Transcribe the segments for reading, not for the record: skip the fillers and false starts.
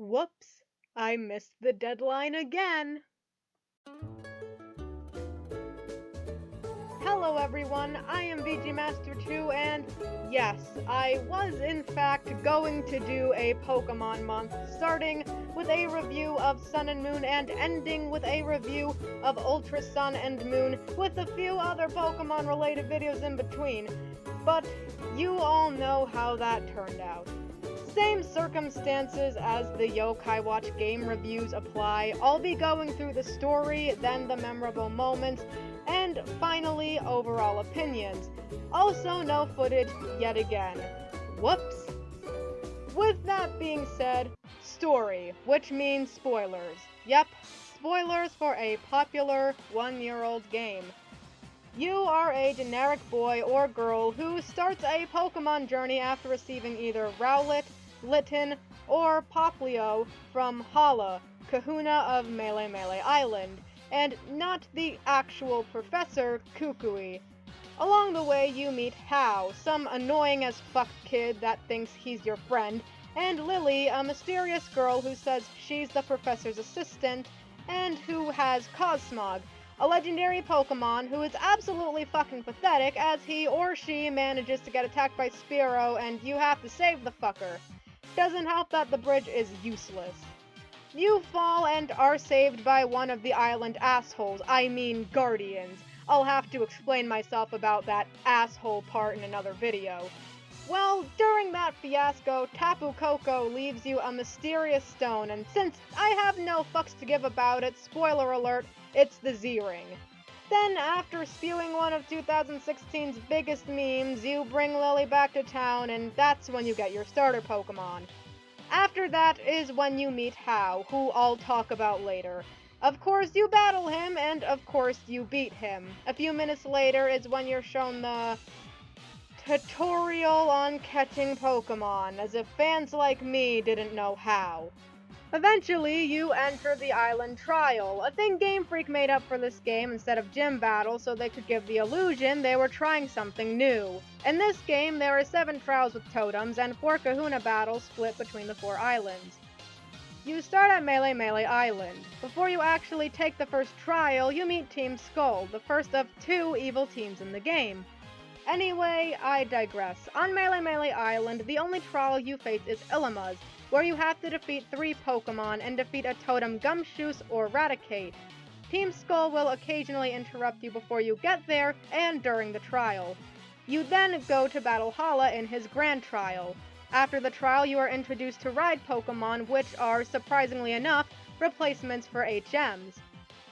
Whoops, I missed the deadline again. Hello everyone, I am VG Master 2 and yes, I was in fact going to do a Pokemon month, starting with a review of Sun and Moon and ending with a review of Ultra Sun and Moon with a few other Pokemon related videos in between. But you all know how that turned out. Same circumstances as the Yokai Watch game reviews apply. I'll be going through the story, then the memorable moments, and finally overall opinions. Also no footage yet again. Whoops. With that being said, story, which means spoilers. Yep, spoilers for a popular one-year-old game. You are a generic boy or girl who starts a Pokemon journey after receiving either Rowlet, Litten, or Poplio from Hala, Kahuna of Melee Island, and not the actual Professor Kukui. Along the way, you meet Hao, some annoying as fuck kid that thinks he's your friend, and Lily, a mysterious girl who says she's the professor's assistant, and who has Cosmog, a legendary Pokemon who is absolutely fucking pathetic as he or she manages to get attacked by Spearow and you have to save the fucker. Doesn't help that the bridge is useless. You fall and are saved by one of the island assholes, I mean guardians. I'll have to explain myself about that asshole part in another video. Well, during that fiasco, Tapu Koko leaves you a mysterious stone, and since I have no fucks to give about it, spoiler alert, it's the Z-Ring. Then, after spewing one of 2016's biggest memes, you bring Lily back to town, and that's when you get your starter Pokemon. After that is when you meet Hao, who I'll talk about later. Of course, you battle him, and of course, you beat him. A few minutes later is when you're shown the tutorial on catching Pokemon, as if fans like me didn't know how. Eventually, you enter the island trial, a thing Game Freak made up for this game instead of gym battle so they could give the illusion they were trying something new. In this game, there are 7 trials with totems and 4 kahuna battles split between the 4 islands. You start at Melee Island. Before you actually take the first trial, you meet Team Skull, the first of 2 evil teams in the game. Anyway, I digress. On Melee Island, the only trial you face is Illima's, where you have to defeat 3 Pokemon and defeat a totem Gumshoos or Raticate. Team Skull will occasionally interrupt you before you get there and during the trial. You then go to battle Hala in his Grand Trial. After the trial, you are introduced to Ride Pokemon, which are, surprisingly enough, replacements for HMs.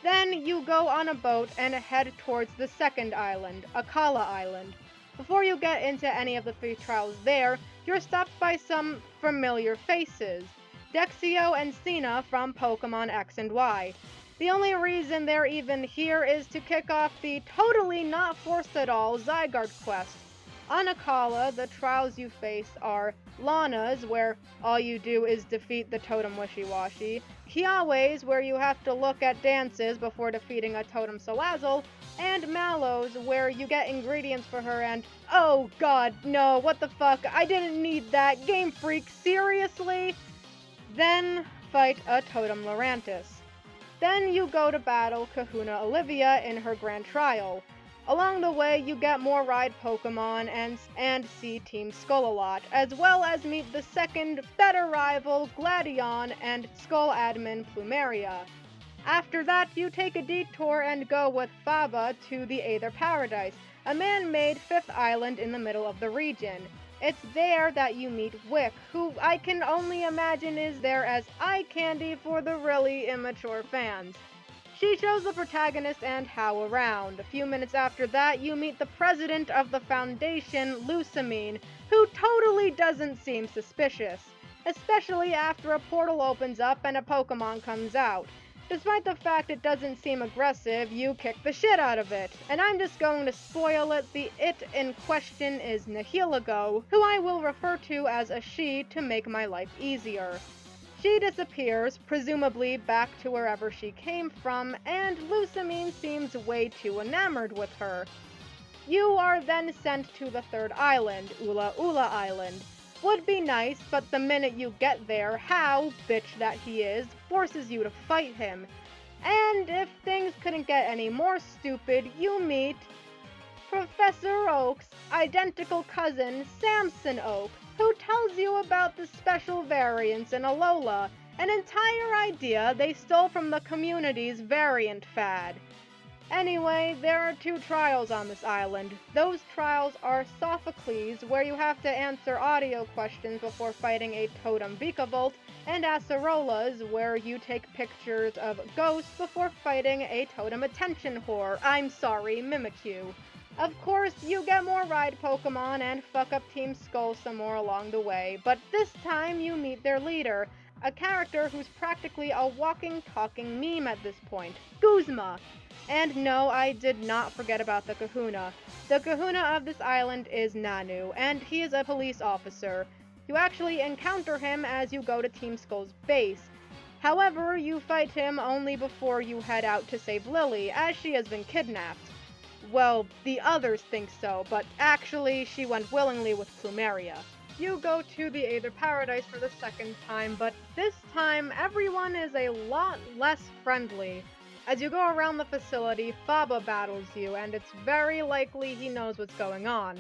Then you go on a boat and head towards the second island, Akala Island. Before you get into any of the 3 trials there, you're stopped by some familiar faces, Dexio and Cena from Pokemon X and Y. The only reason they're even here is to kick off the totally not forced at all Zygarde quest. On Akala, the trials you face are Lana's, where all you do is defeat the totem Wishy-Washy, Kiawe's, where you have to look at dances before defeating a totem Salazzle, and Mallow's, where you get ingredients for her and oh god, no, what the fuck, I didn't need that, Game Freak, seriously? Then fight a totem Lurantis. Then you go to battle Kahuna Olivia in her Grand Trial. Along the way, you get more Ride Pokemon and see Team Skull a lot, as well as meet the second, better rival, Gladion, and Skull admin Plumeria. After that, you take a detour and go with Faba to the Aether Paradise, a man-made 5th island in the middle of the region. It's there that you meet Wick, who I can only imagine is there as eye candy for the really immature fans. She shows the protagonist and Hao around. A few minutes after that, you meet the president of the Foundation, Lusamine, who totally doesn't seem suspicious, especially after a portal opens up and a Pokemon comes out. Despite the fact it doesn't seem aggressive, you kick the shit out of it. And I'm just going to spoil it, the it in question is Nihilego, who I will refer to as a she to make my life easier. She disappears, presumably back to wherever she came from, and Lusamine seems way too enamored with her. You are then sent to the 3rd island, Ula Ula Island. Would be nice, but the minute you get there, Hal, bitch that he is, forces you to fight him. And if things couldn't get any more stupid, you meet Professor Oak's identical cousin, Samson Oak, who tells you about the special variants in Alola, an entire idea they stole from the community's variant fad. Anyway, there are 2 trials on this island. Those trials are Sophocles, where you have to answer audio questions before fighting a Totem Vikavolt, and Acerolas, where you take pictures of ghosts before fighting a Totem Attention Whore. I'm sorry, Mimikyu. Of course, you get more ride Pokemon and fuck up Team Skull some more along the way, but this time you meet their leader, a character who's practically a walking, talking meme at this point, Guzma. And no, I did not forget about the Kahuna. The Kahuna of this island is Nanu, and he is a police officer. You actually encounter him as you go to Team Skull's base. However, you fight him only before you head out to save Lily, as she has been kidnapped. Well, the others think so, but actually she went willingly with Plumeria. You go to the Aether Paradise for the 2nd time, but this time everyone is a lot less friendly. As you go around the facility, Faba battles you, and it's very likely he knows what's going on.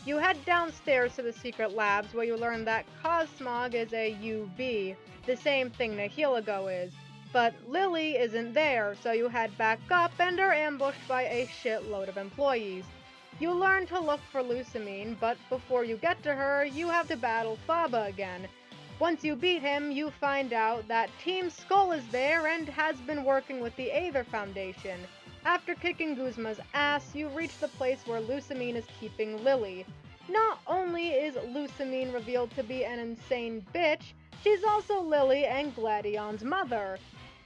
You head downstairs to the secret labs where you learn that Cosmog is a UV, the same thing Nihilego is. But Lily isn't there, so you head back up and are ambushed by a shitload of employees. You learn to look for Lusamine, but before you get to her, you have to battle Faba again. Once you beat him, you find out that Team Skull is there and has been working with the Aether Foundation. After kicking Guzma's ass, you reach the place where Lusamine is keeping Lily. Not only is Lusamine revealed to be an insane bitch, she's also Lily and Gladion's mother.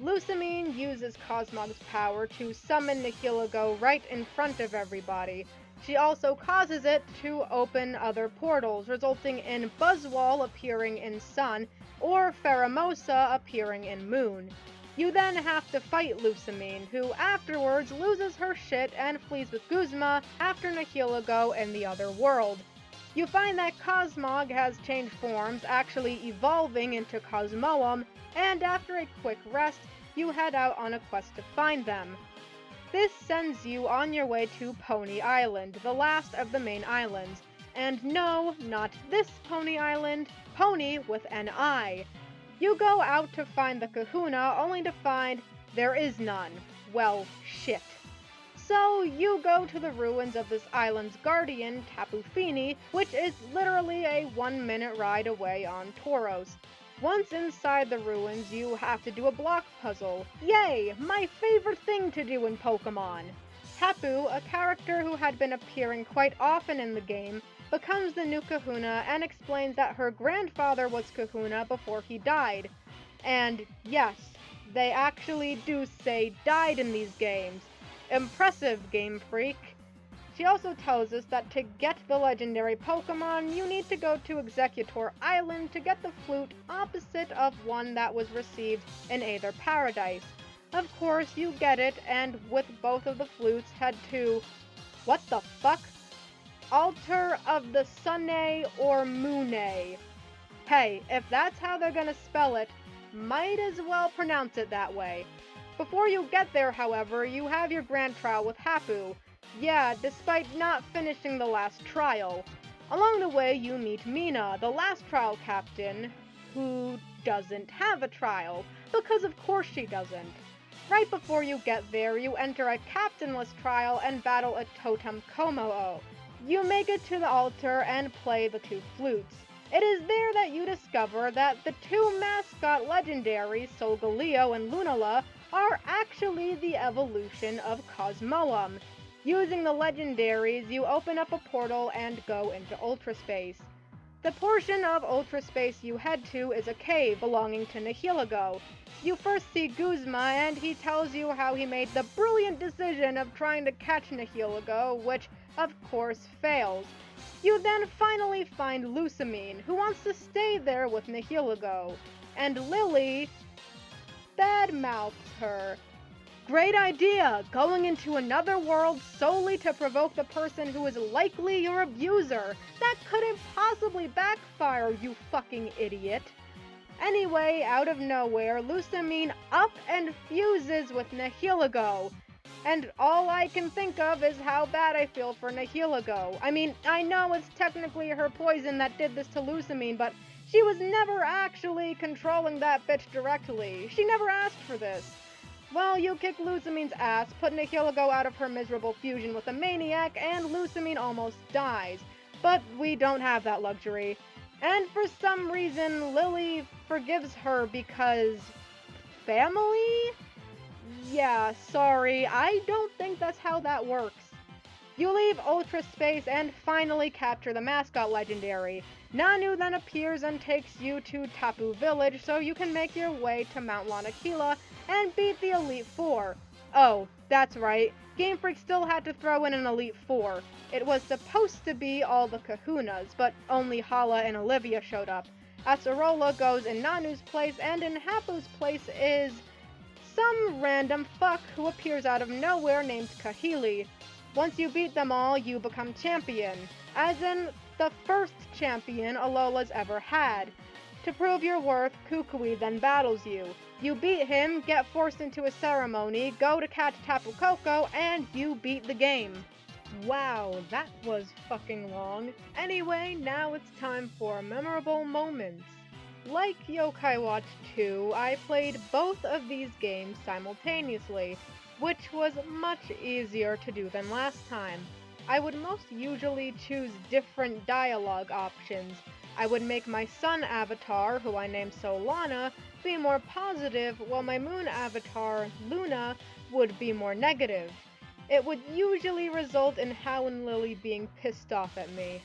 Lusamine uses Cosmog's power to summon Nihilego right in front of everybody. She also causes it to open other portals, resulting in Buzzwole appearing in Sun, or Pheromosa appearing in Moon. You then have to fight Lusamine, who afterwards loses her shit and flees with Guzma after Nihilego in the other world. You find that Cosmog has changed forms, actually evolving into Cosmoem, and after a quick rest, you head out on a quest to find them. This sends you on your way to Pony Island, the last of the main islands. And no, not this Pony Island, Pony with an I. You go out to find the Kahuna, only to find there is none. Well, shit. So you go to the ruins of this island's guardian, Tapu Fini, which is literally a 1-minute ride away on Tauros. Once inside the ruins, you have to do a block puzzle. Yay! My favorite thing to do in Pokemon! Tapu, a character who had been appearing quite often in the game, becomes the new Kahuna and explains that her grandfather was Kahuna before he died. And yes, they actually do say died in these games. Impressive, Game Freak! She also tells us that to get the legendary Pokemon, you need to go to Executor Island to get the flute opposite of one that was received in Aether Paradise. Of course, you get it, and with both of the flutes, head to... what the fuck? Altar of the Sunne or Moone. Hey, if that's how they're gonna spell it, might as well pronounce it that way. Before you get there, however, you have your grand trial with Hapu. Yeah, despite not finishing the last trial. Along the way, you meet Mina, the last trial captain, who doesn't have a trial, because of course she doesn't. Right before you get there, you enter a captainless trial and battle a Totem Komo-o. You make it to the altar and play the 2 flutes. It is there that you discover that the 2 mascot legendaries, Solgaleo and Lunala, are actually the evolution of Cosmoem. Using the legendaries, you open up a portal and go into Ultra Space. The portion of Ultra Space you head to is a cave belonging to Nihilego. You first see Guzma and he tells you how he made the brilliant decision of trying to catch Nihilego, which of course fails. You then finally find Lusamine, who wants to stay there with Nihilego, and Lily badmouths her. Great idea! Going into another world solely to provoke the person who is likely your abuser! That couldn't possibly backfire, you fucking idiot! Anyway, out of nowhere, Lusamine up and fuses with Nihilego. And all I can think of is how bad I feel for Nihilego. I mean, I know it's technically her poison that did this to Lusamine, but she was never actually controlling that bitch directly. She never asked for this. Well, you kick Lusamine's ass, put Nihilego out of her miserable fusion with a maniac, and Lusamine almost dies. But we don't have that luxury. And for some reason, Lily forgives her because... family? Yeah, sorry, I don't think that's how that works. You leave Ultra Space and finally capture the mascot legendary. Nanu then appears and takes you to Tapu Village so you can make your way to Mount Lanakila and beat the Elite Four. Oh, that's right, Game Freak still had to throw in an Elite Four. It was supposed to be all the Kahunas, but only Hala and Olivia showed up. Acerola goes in Nanu's place, and in Hapu's place is... some random fuck who appears out of nowhere named Kahili. Once you beat them all, you become champion, as in the first champion Alola's ever had. To prove your worth, Kukui then battles you. You beat him, get forced into a ceremony, go to catch Tapu Koko, and you beat the game. Wow, that was fucking long. Anyway, now it's time for memorable moments. Like Yokai Watch 2, I played both of these games simultaneously, which was much easier to do than last time. I would most usually choose different dialogue options. I would make my sun avatar, who I named Solana, be more positive, while my moon avatar, Luna, would be more negative. It would usually result in Hao and Lily being pissed off at me.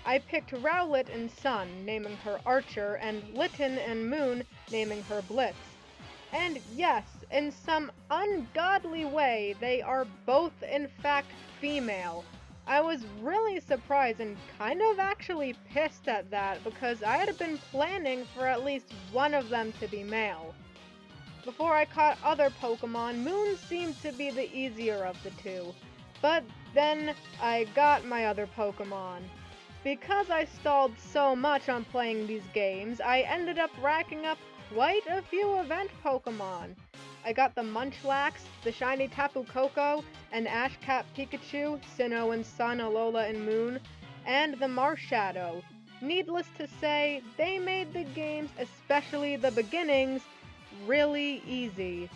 I picked Rowlet and Sun, naming her Archer, and Litten and Moon, naming her Blitz. And yes, in some ungodly way, they are both in fact female. I was really surprised and kind of actually pissed at that because I had been planning for at least one of them to be male. Before I caught other Pokemon, Moon seemed to be the easier of the two. But then I got my other Pokemon. Because I stalled so much on playing these games, I ended up racking up quite a few event Pokemon. I got the Munchlax, the shiny Tapu Koko, an Ashcat Pikachu, Sinnoh and Sun, Alola and Moon, and the Marshadow. Needless to say, they made the games, especially the beginnings, really easy.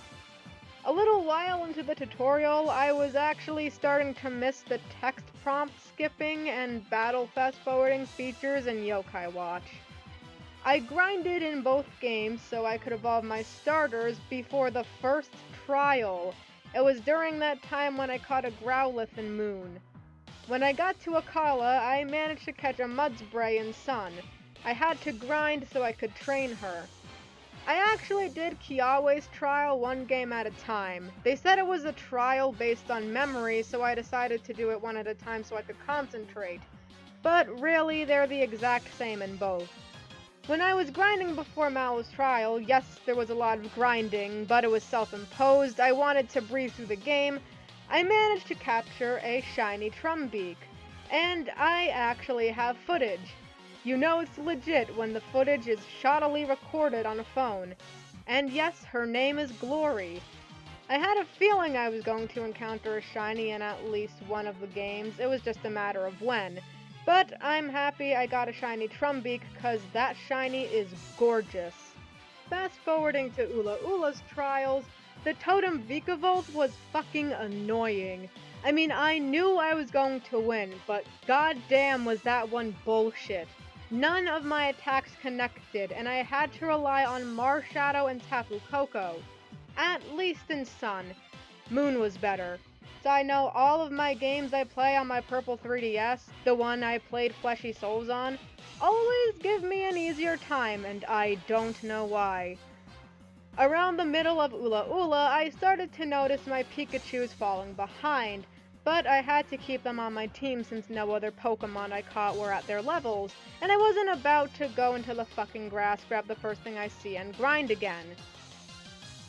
A little while into the tutorial, I was actually starting to miss the text prompt skipping and battle fast-forwarding features in Yokai Watch. I grinded in both games so I could evolve my starters before the first trial. It was during that time when I caught a Growlithe in Moon. When I got to Akala, I managed to catch a Mudspray in Sun. I had to grind so I could train her. I actually did Kiawe's trial one game at a time. They said it was a trial based on memory, so I decided to do it one at a time so I could concentrate. But really, they're the exact same in both. When I was grinding before Malo's trial, yes, there was a lot of grinding, but it was self-imposed. I wanted to breeze through the game. I managed to capture a shiny Trumbeak. And I actually have footage. You know it's legit when the footage is shoddily recorded on a phone. And yes, her name is Glory. I had a feeling I was going to encounter a shiny in at least one of the games. It was just a matter of when. But I'm happy I got a shiny Trumbeak because that shiny is gorgeous. Fast forwarding to Ula Ula's trials, the Totem Vikavolt was fucking annoying. I mean, I knew I was going to win, but goddamn was that one bullshit. None of my attacks connected, and I had to rely on Marshadow and Tapu Koko. At least in Sun. Moon was better. So I know all of my games I play on my purple 3DS, the one I played Fleshy Souls on, always give me an easier time, and I don't know why. Around the middle of Ula Ula, I started to notice my Pikachus falling behind, but I had to keep them on my team since no other Pokemon I caught were at their levels, and I wasn't about to go into the fucking grass, grab the first thing I see, and grind again.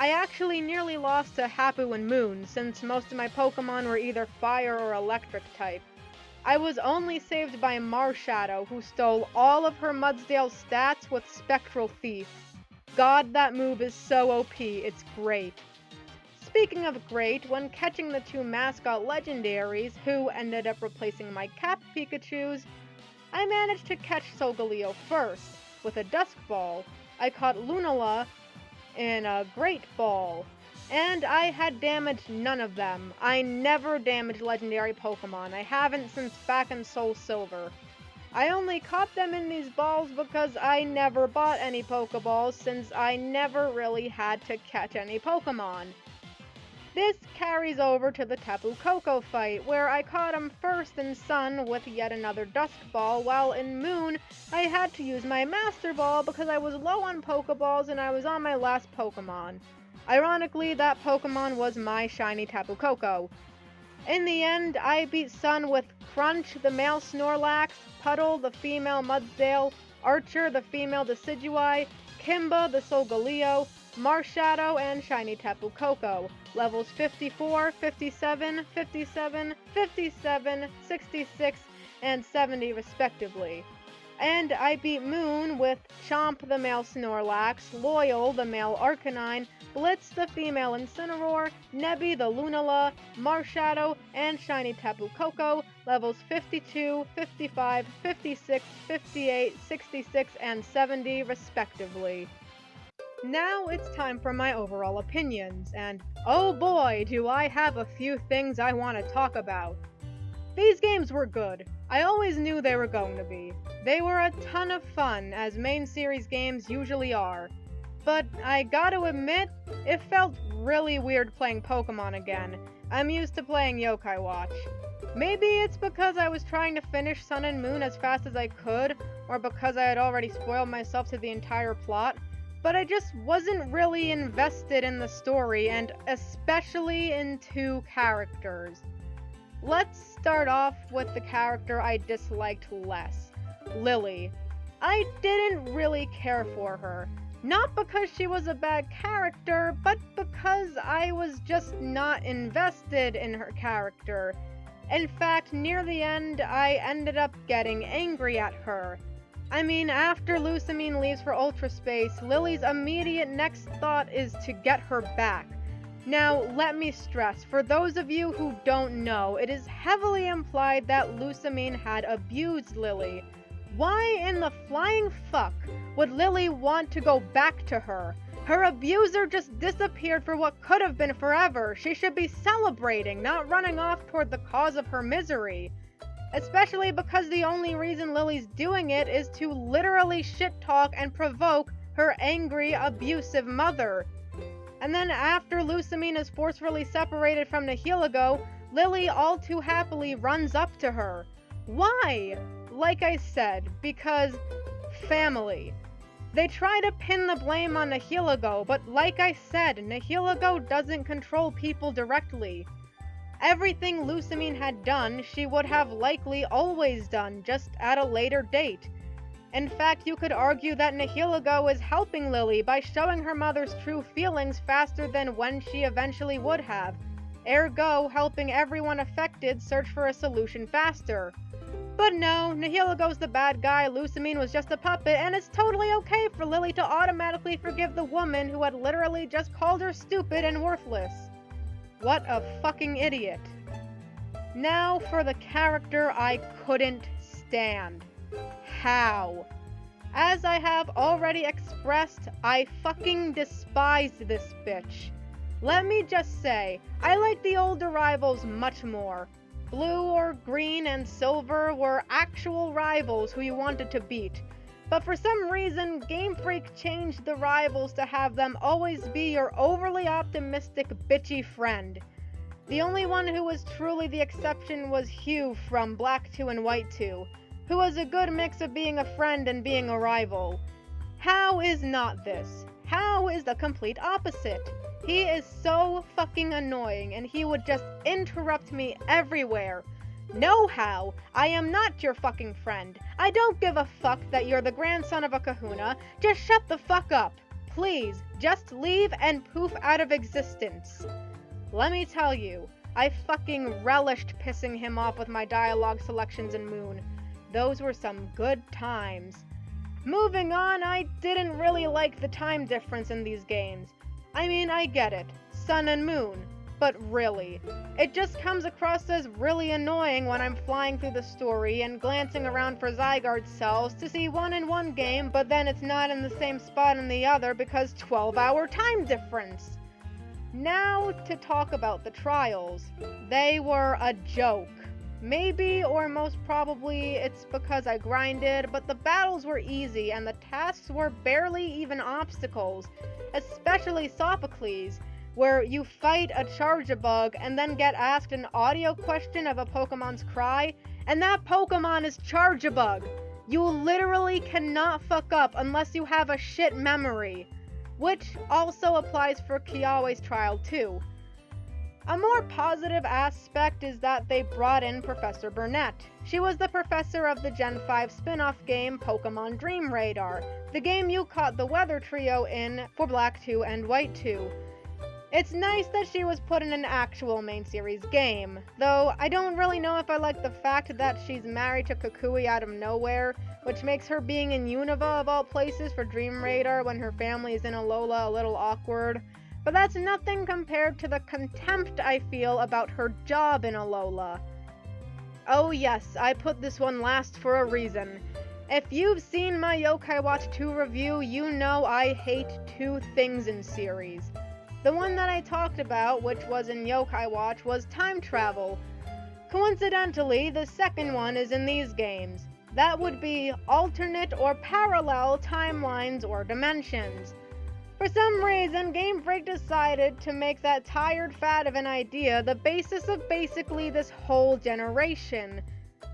I actually nearly lost to Hapu and Moon, since most of my Pokemon were either fire or electric type. I was only saved by Marshadow, who stole all of her Mudsdale's stats with Spectral Thief. God, that move is so OP, it's great. Speaking of great, when catching the two mascot legendaries, who ended up replacing my Cap Pikachus, I managed to catch Solgaleo first. With a Dusk Ball, I caught Lunala in a Great Ball, and I had damaged none of them. I never damaged legendary Pokemon. I haven't since back in Soul Silver. I only caught them in these balls because I never bought any Pokeballs since I never really had to catch any Pokemon. This carries over to the Tapu Koko fight, where I caught him first in Sun with yet another Dusk Ball, while in Moon, I had to use my Master Ball because I was low on Pokeballs and I was on my last Pokemon. Ironically, that Pokemon was my shiny Tapu Koko. In the end, I beat Sun with Crunch, the male Snorlax, Puddle, the female Mudsdale, Archer, the female Decidueye, Kimba, the Solgaleo, Marshadow, and shiny Tapu Koko. Levels 54, 57, 57, 57, 66, and 70 respectively. And I beat Moon with Chomp, the male Snorlax, Loyal, the male Arcanine, Blitz, the female Incineroar, Nebby, the Lunala, Marshadow, and shiny Tapu Koko, levels 52, 55, 56, 58, 66, and 70 respectively. Now it's time for my overall opinions, and oh boy, do I have a few things I want to talk about. These games were good. I always knew they were going to be. They were a ton of fun, as main series games usually are. But I gotta admit, it felt really weird playing Pokemon again. I'm used to playing Yokai Watch. Maybe it's because I was trying to finish Sun and Moon as fast as I could, or because I had already spoiled myself to the entire plot. But I just wasn't really invested in the story, and especially in two characters. Let's start off with the character I disliked less, Lily. I didn't really care for her. Not because she was a bad character, but because I was just not invested in her character. In fact, near the end, I ended up getting angry at her. I mean, after Lusamine leaves for Ultra Space, Lily's immediate next thought is to get her back. Now, let me stress, for those of you who don't know, it is heavily implied that Lusamine had abused Lily. Why in the flying fuck would Lily want to go back to her? Her abuser just disappeared for what could have been forever. She should be celebrating, not running off toward the cause of her misery. Especially because the only reason Lily's doing it is to literally shit-talk and provoke her angry, abusive mother. And then after Lusamine is forcefully separated from Nihilego, Lily all too happily runs up to her. Why? Like I said, because family. They try to pin the blame on Nihilego, but like I said, Nihilego doesn't control people directly. Everything Lusamine had done, she would have likely always done, just at a later date. In fact, you could argue that Nihilego is helping Lily by showing her mother's true feelings faster than when she eventually would have, ergo helping everyone affected search for a solution faster. But no, Nihilego's the bad guy, Lusamine was just a puppet, and it's totally okay for Lily to automatically forgive the woman who had literally just called her stupid and worthless. What a fucking idiot. Now for the character I couldn't stand. How? As I have already expressed, I fucking despise this bitch. Let me just say, I like the older rivals much more. Blue or Green and Silver were actual rivals who you wanted to beat. But for some reason, Game Freak changed the rivals to have them always be your overly optimistic, bitchy friend. The only one who was truly the exception was Hugh from Black 2 and White 2, who was a good mix of being a friend and being a rival. How is not this? How is the complete opposite? He is so fucking annoying, and he would just interrupt me everywhere. No how, I am not your fucking friend. I don't give a fuck that you're the grandson of a kahuna. Just shut the fuck up. please, just leave and poof out of existence. Let me tell you, I fucking relished pissing him off with my dialogue selections in Moon. Those were some good times. Moving on, I didn't really like the time difference in these games. I mean, I get it, sun and moon, but really, it just comes across as really annoying when I'm flying through the story and glancing around for Zygarde cells to see one in one game, but then it's not in the same spot in the other because 12-hour time difference. Now to talk about the trials. They were a joke. Maybe, or most probably, it's because I grinded, but the battles were easy and the tasks were barely even obstacles, especially Sophocles, where you fight a Charjabug and then get asked an audio question of a Pokemon's cry, and that Pokemon is Charjabug. You literally cannot fuck up unless you have a shit memory, which also applies for Kiawe's trial too. A more positive aspect is that they brought in Professor Burnett. She was the professor of the Gen 5 spin-off game Pokemon Dream Radar, the game you caught the Weather Trio in for Black 2 and White 2. It's nice that she was put in an actual main series game, though I don't really know if I like the fact that she's married to Kukui out of nowhere, which makes her being in Unova of all places for Dream Radar when her family is in Alola a little awkward. But that's nothing compared to the contempt I feel about her job in Alola. Oh yes, I put this one last for a reason. If you've seen my Yokai Watch 2 review, you know I hate two things in series. The one that I talked about, which was in Yokai Watch, was time travel. Coincidentally, the second one is in these games. That would be alternate or parallel timelines or dimensions. For some reason, Game Freak decided to make that tired fad of an idea the basis of basically this whole generation.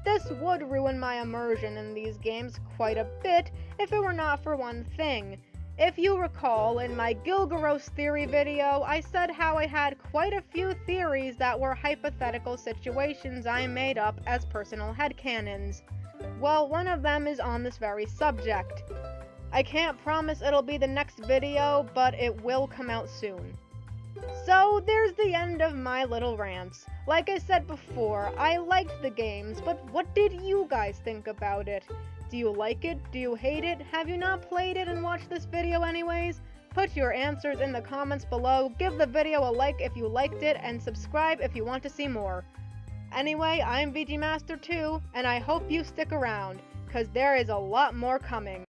This would ruin my immersion in these games quite a bit if it were not for one thing. If you recall, in my Gilgaros theory video, I said how I had quite a few theories that were hypothetical situations I made up as personal headcanons. Well, one of them is on this very subject. I can't promise it'll be the next video, but it will come out soon. So, there's the end of my little rants. Like I said before, I liked the games, but what did you guys think about it? Do you like it? Do you hate it? Have you not played it and watched this video anyways? Put your answers in the comments below, give the video a like if you liked it, and subscribe if you want to see more. Anyway, I'm VGMaster2, and I hope you stick around, cause there is a lot more coming.